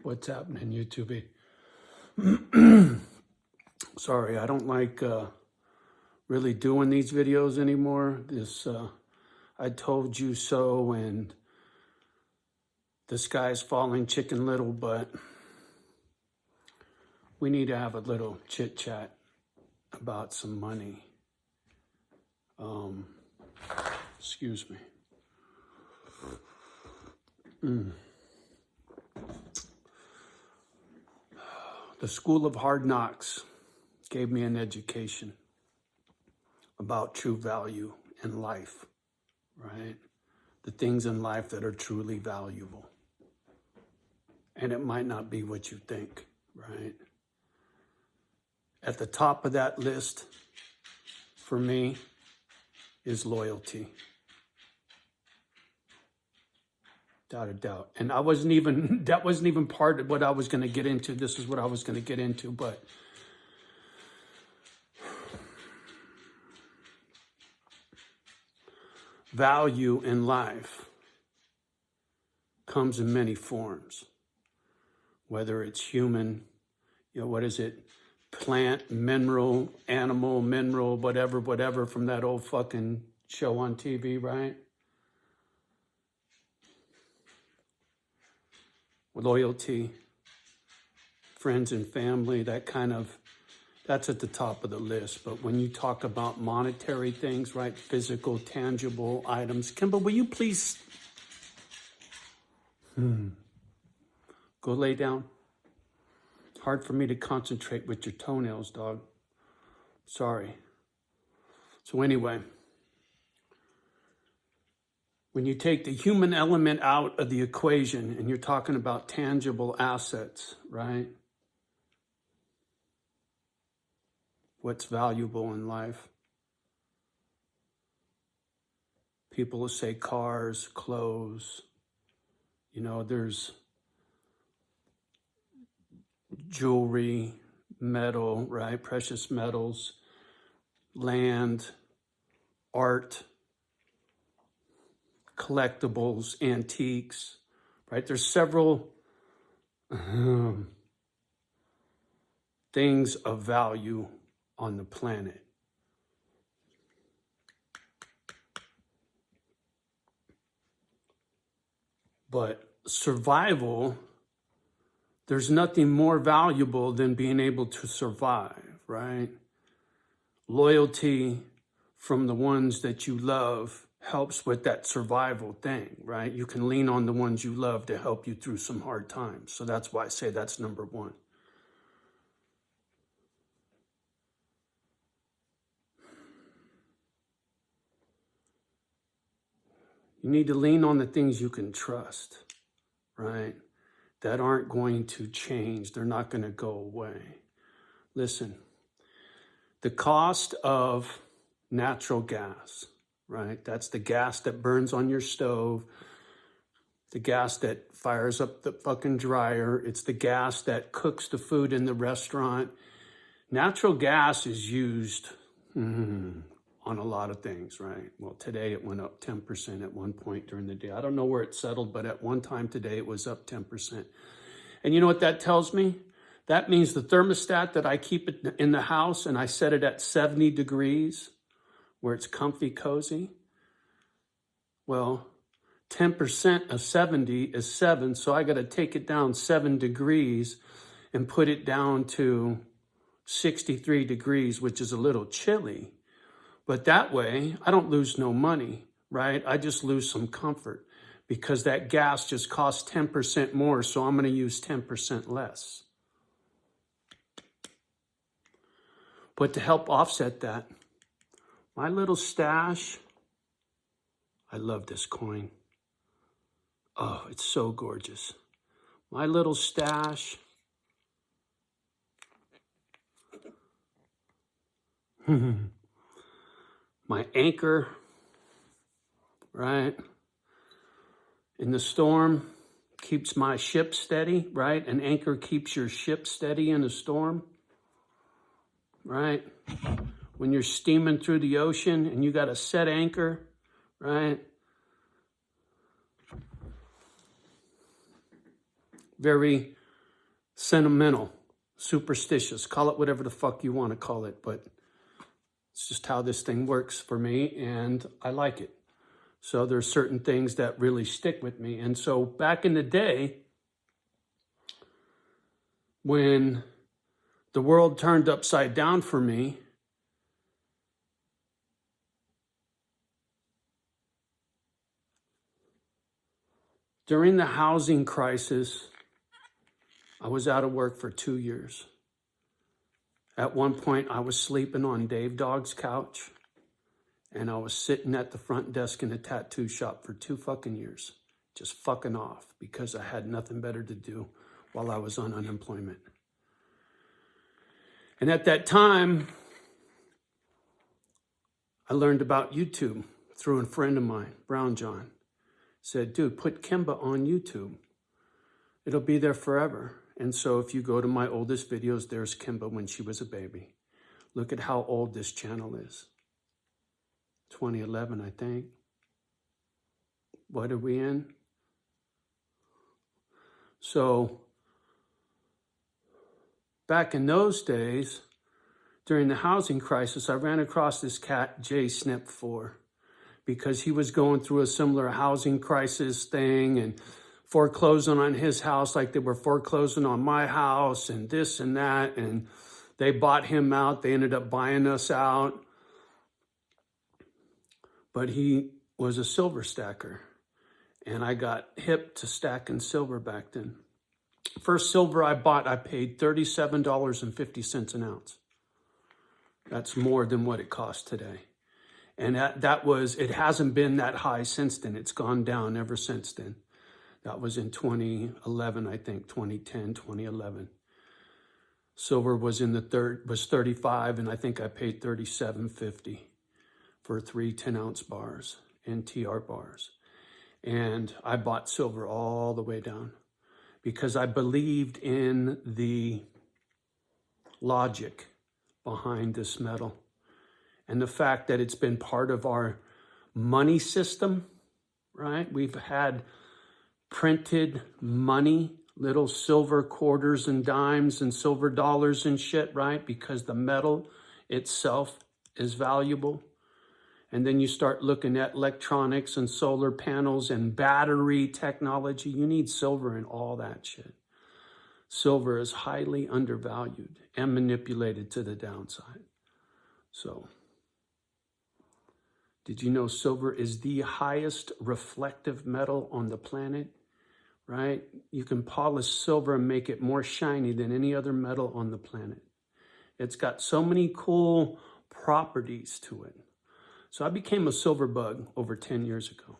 What's happening, YouTube? Sorry, I don't like really doing these videos anymore. This I told you so, and the sky's falling chicken little, but we need to have a little chit chat about some money. Excuse me. The School of Hard Knocks gave me an education about true value in life, right? The things in life that are truly valuable. And it might not be what you think, right? At the top of that list, for me, is loyalty. Without a doubt. And that wasn't even part of what I was going to get into. This is what I was going to get into, but value in life comes in many forms, whether it's human, plant, mineral, animal, mineral, whatever, from that old fucking show on TV, right? Loyalty, friends and family, that's at the top of the list. But when you talk about monetary things, right, physical, tangible items, Kimber, will you please go lay down? Hard for me to concentrate with your toenails, dog. Sorry. So anyway, when you take the human element out of the equation and you're talking about tangible assets, right? What's valuable in life? People will say cars, clothes, there's jewelry, metal, right? Precious metals, land, art, collectibles, antiques, right? There's several things of value on the planet. But survival, there's nothing more valuable than being able to survive, right? Loyalty from the ones that you love helps with that survival thing, right? You can lean on the ones you love to help you through some hard times. So that's why I say that's number one. You need to lean on the things you can trust, right? That aren't going to change. They're not going to go away. Listen, the cost of natural gas, right? That's the gas that burns on your stove, the gas that fires up the fucking dryer. It's the gas that cooks the food in the restaurant. Natural gas is used on a lot of things, right? Well, today it went up 10% at one point during the day. I don't know where it settled, but at one time today it was up 10%. And you know what that tells me? That means the thermostat that I keep it in the house and I set it at 70 degrees where it's comfy, cozy. Well, 10% of 70 is 7, so I got to take it down 7 degrees and put it down to 63 degrees, which is a little chilly. But that way, I don't lose no money, right? I just lose some comfort because that gas just costs 10% more, so I'm going to use 10% less. But to help offset that, my little stash, I love this coin. Oh, it's so gorgeous. My little stash. My anchor, right? In the storm, keeps my ship steady, right? An anchor keeps your ship steady in a storm, right? When you're steaming through the ocean and you got a set anchor, right? Very sentimental, superstitious, call it whatever the fuck you want to call it, but it's just how this thing works for me, and I like it. So there's certain things that really stick with me. And so back in the day, when the world turned upside down for me, during the housing crisis, I was out of work for 2 years. At one point, I was sleeping on Dave Dogg's couch, and I was sitting at the front desk in a tattoo shop for 2 fucking years, just fucking off because I had nothing better to do while I was on unemployment. And at that time, I learned about YouTube through a friend of mine, Brown John. Said, dude, put Kimba on YouTube. It'll be there forever. And so if you go to my oldest videos, there's Kimba when she was a baby. Look at how old this channel is. 2011, I think. What are we in? So back in those days, during the housing crisis, I ran across this cat, Jay Snip 4, because he was going through a similar housing crisis thing and foreclosing on his house like they were foreclosing on my house and this and that. And they bought him out. They ended up buying us out. But he was a silver stacker. And I got hip to stacking silver back then. First silver I bought, I paid $37.50 an ounce. That's more than what it costs today. And it hasn't been that high since then. It's gone down ever since then. That was in 2011, I think, 2010, 2011. Silver was was 35, and I think I paid $37.50 for 3 10-ounce bars and TR bars. And I bought silver all the way down because I believed in the logic behind this metal. And the fact that it's been part of our money system, right? We've had printed money, little silver quarters and dimes and silver dollars and shit, right? Because the metal itself is valuable. And then you start looking at electronics and solar panels and battery technology. You need silver in all that shit. Silver is highly undervalued and manipulated to the downside. So, did you know silver is the highest reflective metal on the planet, right? You can polish silver and make it more shiny than any other metal on the planet. It's got so many cool properties to it. So I became a silver bug over 10 years ago.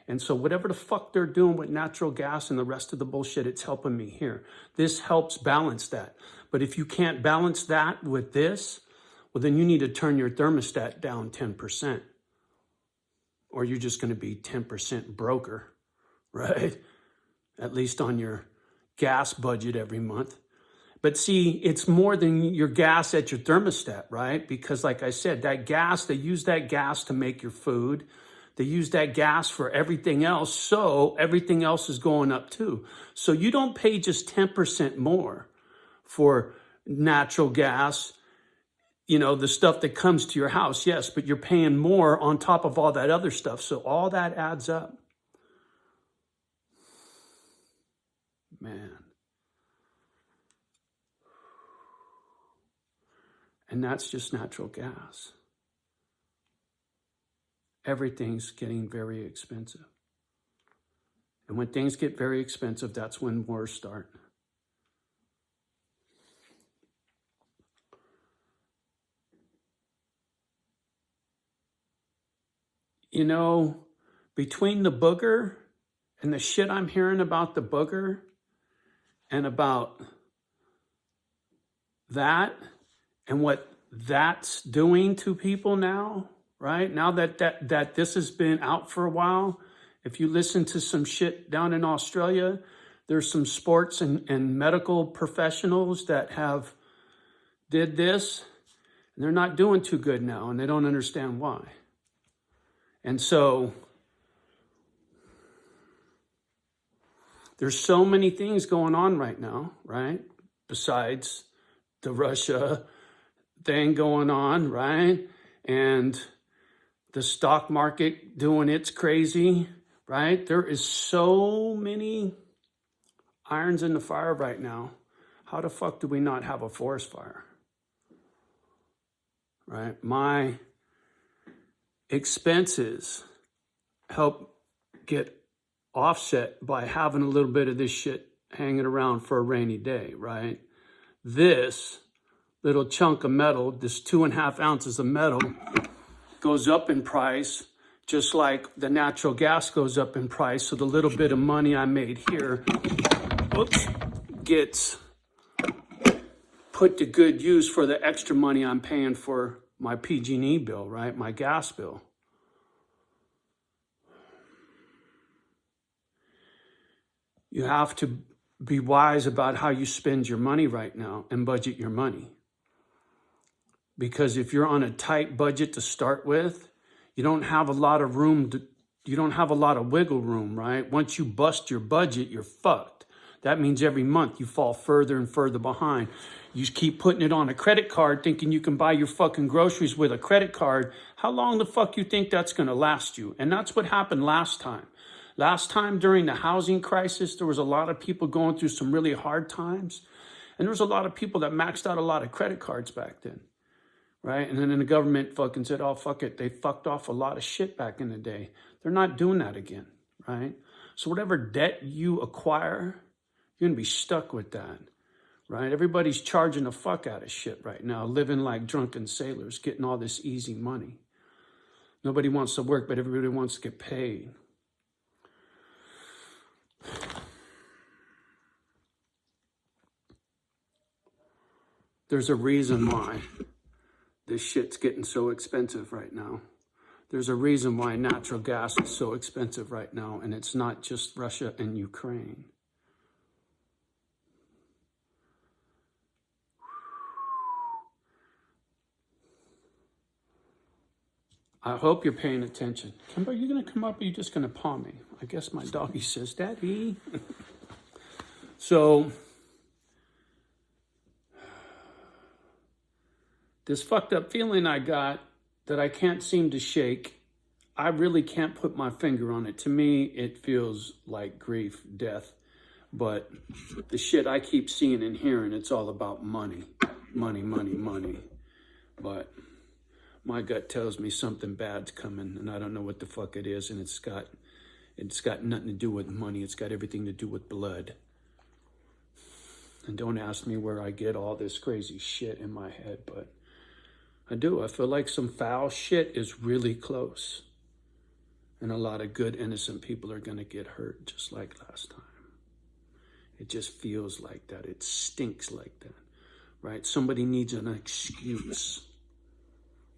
And so whatever the fuck they're doing with natural gas and the rest of the bullshit, it's helping me here. This helps balance that. But if you can't balance that with this, well, then you need to turn your thermostat down 10%. Or you're just going to be 10% broker, right? At least on your gas budget every month. But see, it's more than your gas at your thermostat, right? Because like I said, that gas, they use that gas to make your food. They use that gas for everything else. So everything else is going up too. So you don't pay just 10% more for natural gas, you know, the stuff that comes to your house, yes, but you're paying more on top of all that other stuff. So all that adds up. Man. And that's just natural gas. Everything's getting very expensive. And when things get very expensive, that's when wars start. You know, between the booger and the shit I'm hearing about the booger and about that and what that's doing to people now, right? Now that this has been out for a while, if you listen to some shit down in Australia, there's some sports and medical professionals that have did this, and they're not doing too good now, and they don't understand why. And so There's so many things going on right now, right? Besides the Russia thing going on, right? And the stock market doing its crazy, right? There is so many irons in the fire right now. How the fuck do we not have a forest fire? Right? My expenses help get offset by having a little bit of this shit hanging around for a rainy day, right? This little chunk of metal, this 2.5 ounces of metal, goes up in price, just like the natural gas goes up in price. So the little bit of money I made here, gets put to good use for the extra money I'm paying for my PG&E bill, right? My gas bill. You have to be wise about how you spend your money right now and budget your money. Because if you're on a tight budget to start with, you don't have a lot of room you don't have a lot of wiggle room, right? Once you bust your budget, you're fucked. That means every month you fall further and further behind. You keep putting it on a credit card thinking you can buy your fucking groceries with a credit card. How long the fuck you think that's gonna last you? And that's what happened last time. Last time during the housing crisis, there was a lot of people going through some really hard times. And there was a lot of people that maxed out a lot of credit cards back then, right? And then the government fucking said, oh, fuck it. They fucked off a lot of shit back in the day. They're not doing that again, right? So whatever debt you acquire, you're gonna be stuck with that, right? Everybody's charging the fuck out of shit right now, living like drunken sailors, getting all this easy money. Nobody wants to work, but everybody wants to get paid. There's a reason why this shit's getting so expensive right now. There's a reason why natural gas is so expensive right now, and it's not just Russia and Ukraine. I hope you're paying attention. Kimber, are you gonna come up or are you just gonna paw me? I guess my doggy says, Daddy. So, this fucked up feeling I got that I can't seem to shake, I really can't put my finger on it. To me, it feels like grief, death. But the shit I keep seeing and hearing, it's all about money. Money, money, money. But my gut tells me something bad's coming, and I don't know what the fuck it is, and it's got nothing to do with money. It's got everything to do with blood. And don't ask me where I get all this crazy shit in my head, but I do. I feel like some foul shit is really close. And a lot of good, innocent people are going to get hurt just like last time. It just feels like that. It stinks like that, right? Somebody needs an excuse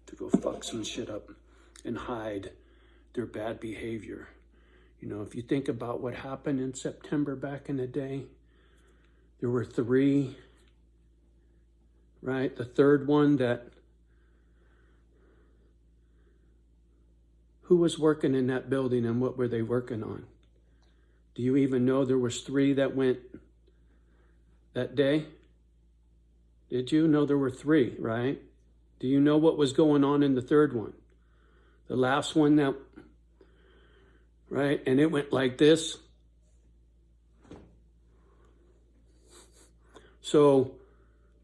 to go fuck some shit up and hide their bad behavior. You know, if you think about what happened in September back in the day, there were 3, right? The third one that, who was working in that building and what were they working on? Do you even know there was 3 that went that day? Did you know there were 3, right? Do you know what was going on in the third one? The last one that, right? And it went like this. So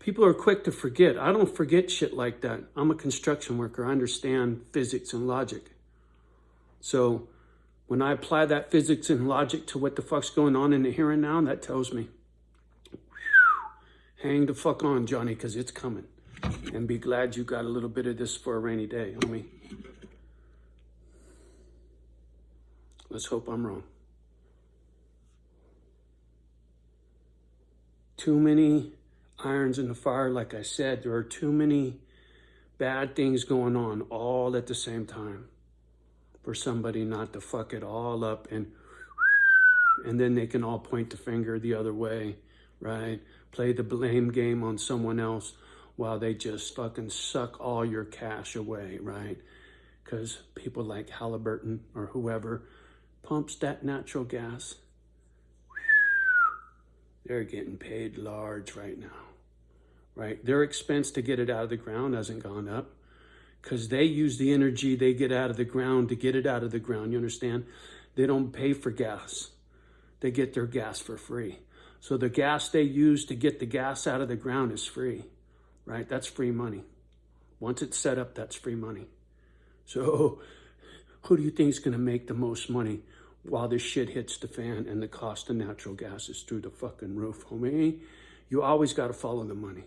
people are quick to forget. I don't forget shit like that. I'm a construction worker. I understand physics and logic. So when I apply that physics and logic to what the fuck's going on in the here and now, that tells me, hang the fuck on, Johnny, because it's coming. And be glad you got a little bit of this for a rainy day, homie. Let's hope I'm wrong. Too many irons in the fire, like I said. There are too many bad things going on all at the same time for somebody not to fuck it all up and then they can all point the finger the other way, right? Play the blame game on someone else while they just fucking suck all your cash away, right? Because people like Halliburton or whoever pumps that natural gas They're getting paid large right now, right? Their expense to get it out of the ground hasn't gone up because they use the energy they get out of the ground to get it out of the ground. You understand? They don't pay for gas. They get their gas for free. So the gas they use to get the gas out of the ground is free, right? That's free money. Once it's set up, that's free money. So who do you think is going to make the most money while this shit hits the fan and the cost of natural gas is through the fucking roof, homie? You always got to follow the money.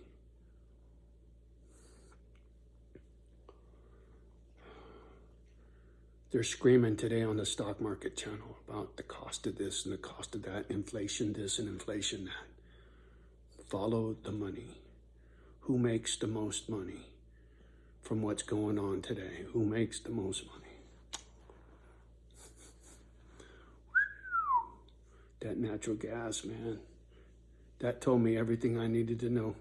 They're screaming today on the stock market channel about the cost of this and the cost of that, inflation this and inflation that. Follow the money. Who makes the most money from what's going on today? Who makes the most money? That natural gas, man. That told me everything I needed to know.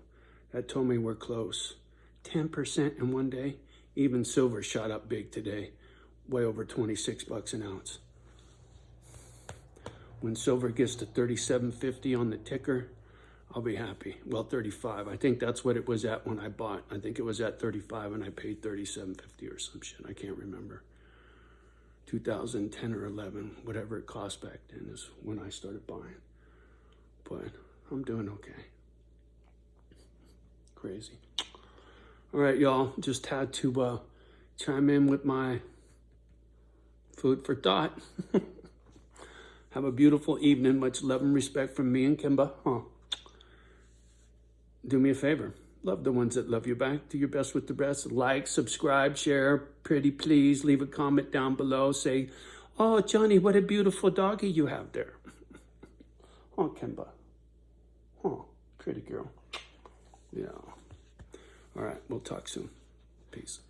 That told me we're close. 10% in one day. Even silver shot up big today. Way over 26 bucks an ounce. When silver gets to 37.50 on the ticker, I'll be happy. Well, 35. I think that's what it was at when I bought. I think it was at 35 and I paid 37.50 or some shit. I can't remember. 2010 or 11, whatever it cost back then is when I started buying. But I'm doing okay. Crazy. All right, y'all. Just had to chime in with my food for thought. Have a beautiful evening. Much love and respect from me and Kimba. Do me a favor. Love the ones that love you back. Do your best with the rest. Like, subscribe, share. Pretty please. Leave a comment down below. Say, oh, Johnny, what a beautiful doggy you have there. Oh, Kimba. Oh, pretty girl. Yeah. All right. We'll talk soon. Peace.